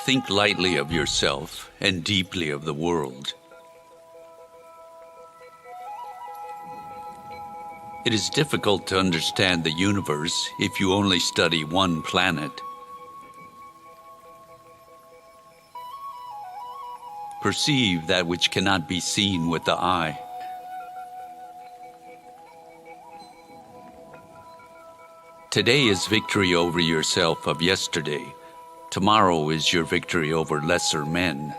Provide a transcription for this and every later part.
Think lightly of yourself and deeply of the world. It is difficult to understand the universe if you only study one planet. Perceive that which cannot be seen with the eye. Today is victory over yourself of yesterday. Tomorrow is your victory over lesser men.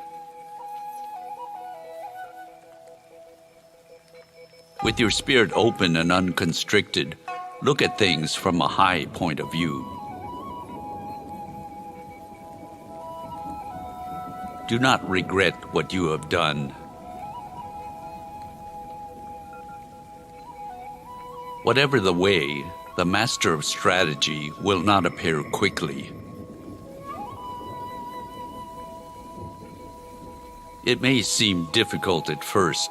With your spirit open and unconstricted, look at things from a high point of view. Do not regret what you have done. Whatever the way, the master of strategy will not appear quickly. It may seem difficult at first,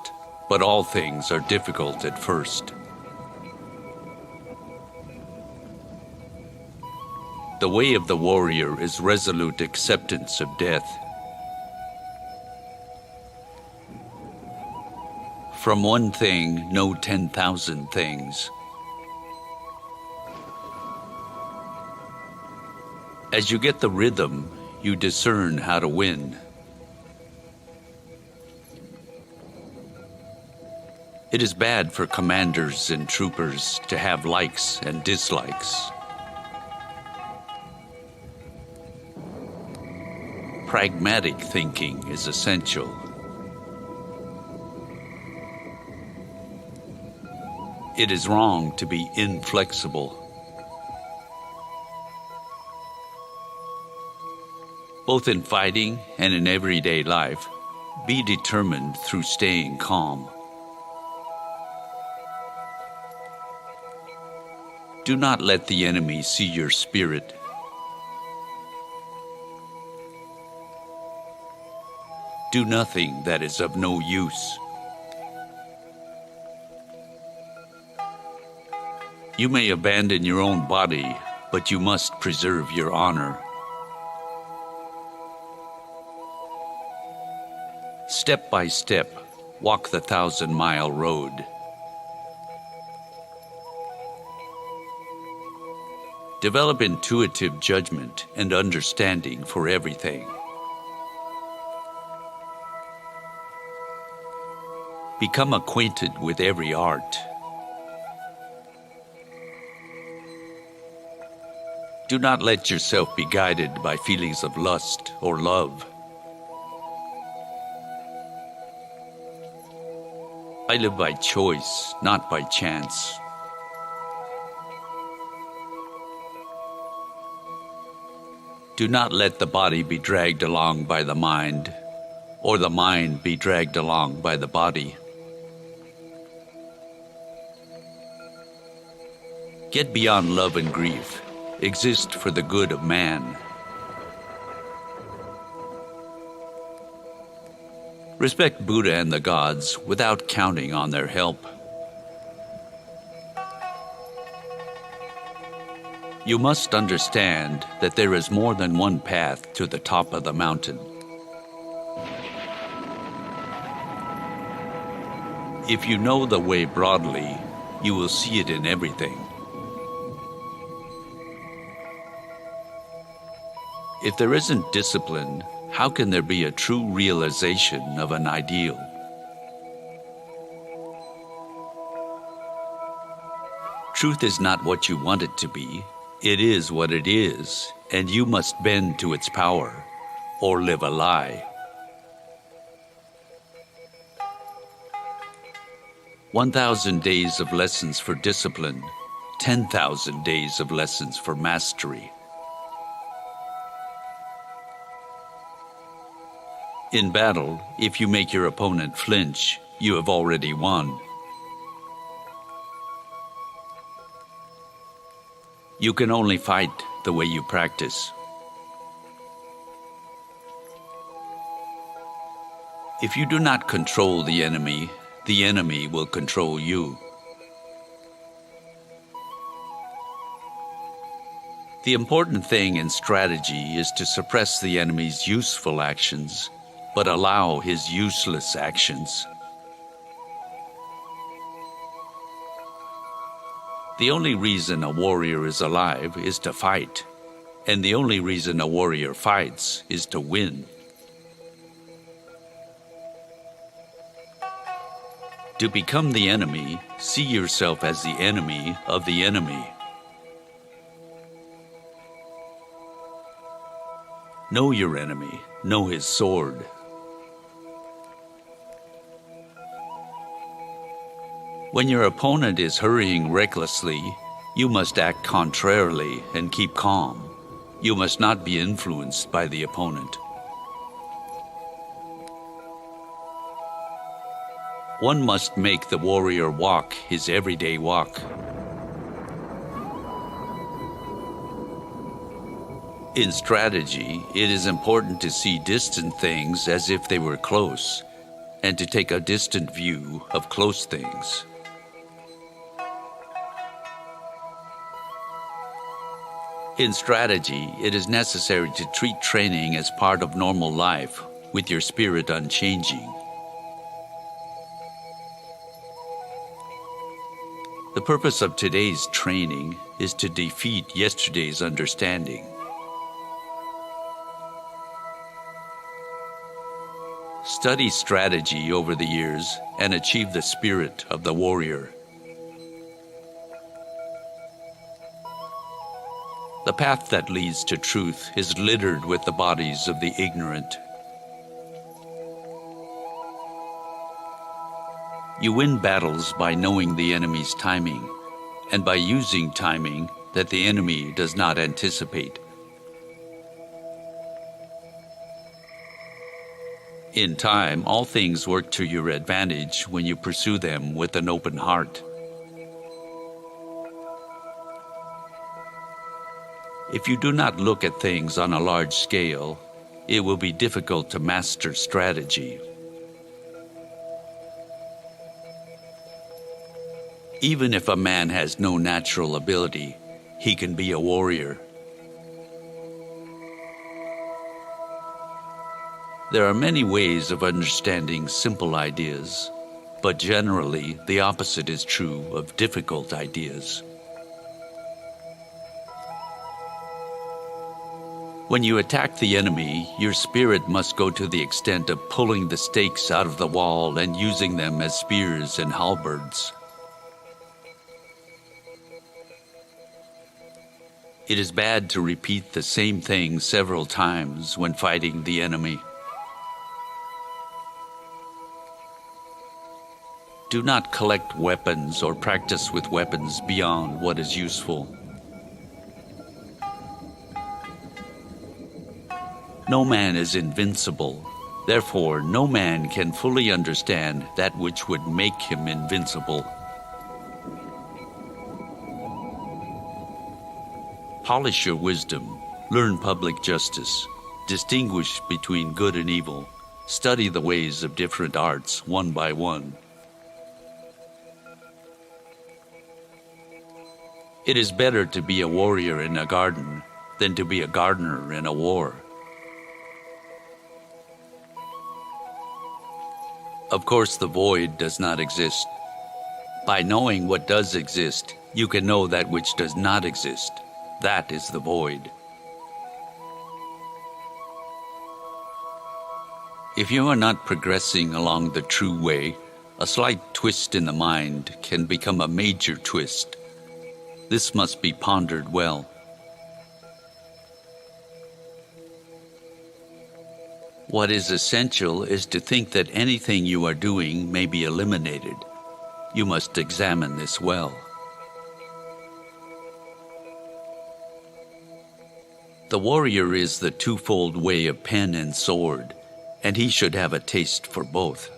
but all things are difficult at first. The way of the warrior is resolute acceptance of death. From one thing, know 10,000 things. As you get the rhythm, you discern how to win. It is bad for commanders and troopers to have likes and dislikes. Pragmatic thinking is essential. It is wrong to be inflexible. Both in fighting and in everyday life, be determined through staying calm. Do not let the enemy see your spirit. Do nothing that is of no use. You may abandon your own body, but you must preserve your honor. Step by step, walk the 1,000-mile road. Develop intuitive judgment and understanding for everything. Become acquainted with every art. Do not let yourself be guided by feelings of lust or love. I live by choice, not by chance. Do not let the body be dragged along by the mind, or the mind be dragged along by the body. Get beyond love and grief. Exist for the good of man. Respect Buddha and the gods without counting on their help. You must understand that there is more than one path to the top of the mountain. If you know the way broadly, you will see it in everything. If there isn't discipline, how can there be a true realization of an ideal? Truth is not what you want it to be. It is what it is, and you must bend to its power, or live a lie. 1,000 days of lessons for discipline, 10,000 days of lessons for mastery. In battle, if you make your opponent flinch, you have already won. You can only fight the way you practice. If you do not control the enemy will control you. The important thing in strategy is to suppress the enemy's useful actions, but allow his useless actions. The only reason a warrior is alive is to fight, and the only reason a warrior fights is to win. To become the enemy, see yourself as the enemy of the enemy. Know your enemy, know his sword. When your opponent is hurrying recklessly, you must act contrarily and keep calm. You must not be influenced by the opponent. One must make the warrior walk his everyday walk. In strategy, it is important to see distant things as if they were close, and to take a distant view of close things. In strategy, it is necessary to treat training as part of normal life, with your spirit unchanging. The purpose of today's training is to defeat yesterday's understanding. Study strategy over the years and achieve the spirit of the warrior. The path that leads to truth is littered with the bodies of the ignorant. You win battles by knowing the enemy's timing, and by using timing that the enemy does not anticipate. In time, all things work to your advantage when you pursue them with an open heart. If you do not look at things on a large scale, it will be difficult to master strategy. Even if a man has no natural ability, he can be a warrior. There are many ways of understanding simple ideas, but generally the opposite is true of difficult ideas. When you attack the enemy, your spirit must go to the extent of pulling the stakes out of the wall and using them as spears and halberds. It is bad to repeat the same thing several times when fighting the enemy. Do not collect weapons or practice with weapons beyond what is useful. No man is invincible. Therefore, no man can fully understand that which would make him invincible. Polish your wisdom, learn public justice, distinguish between good and evil, study the ways of different arts one by one. It is better to be a warrior in a garden than to be a gardener in a war. Of course, the void does not exist. By knowing what does exist, you can know that which does not exist. That is the void. If you are not progressing along the true way, a slight twist in the mind can become a major twist. This must be pondered well. What is essential is to think that anything you are doing may be eliminated. You must examine this well. The warrior is the twofold way of pen and sword, and he should have a taste for both.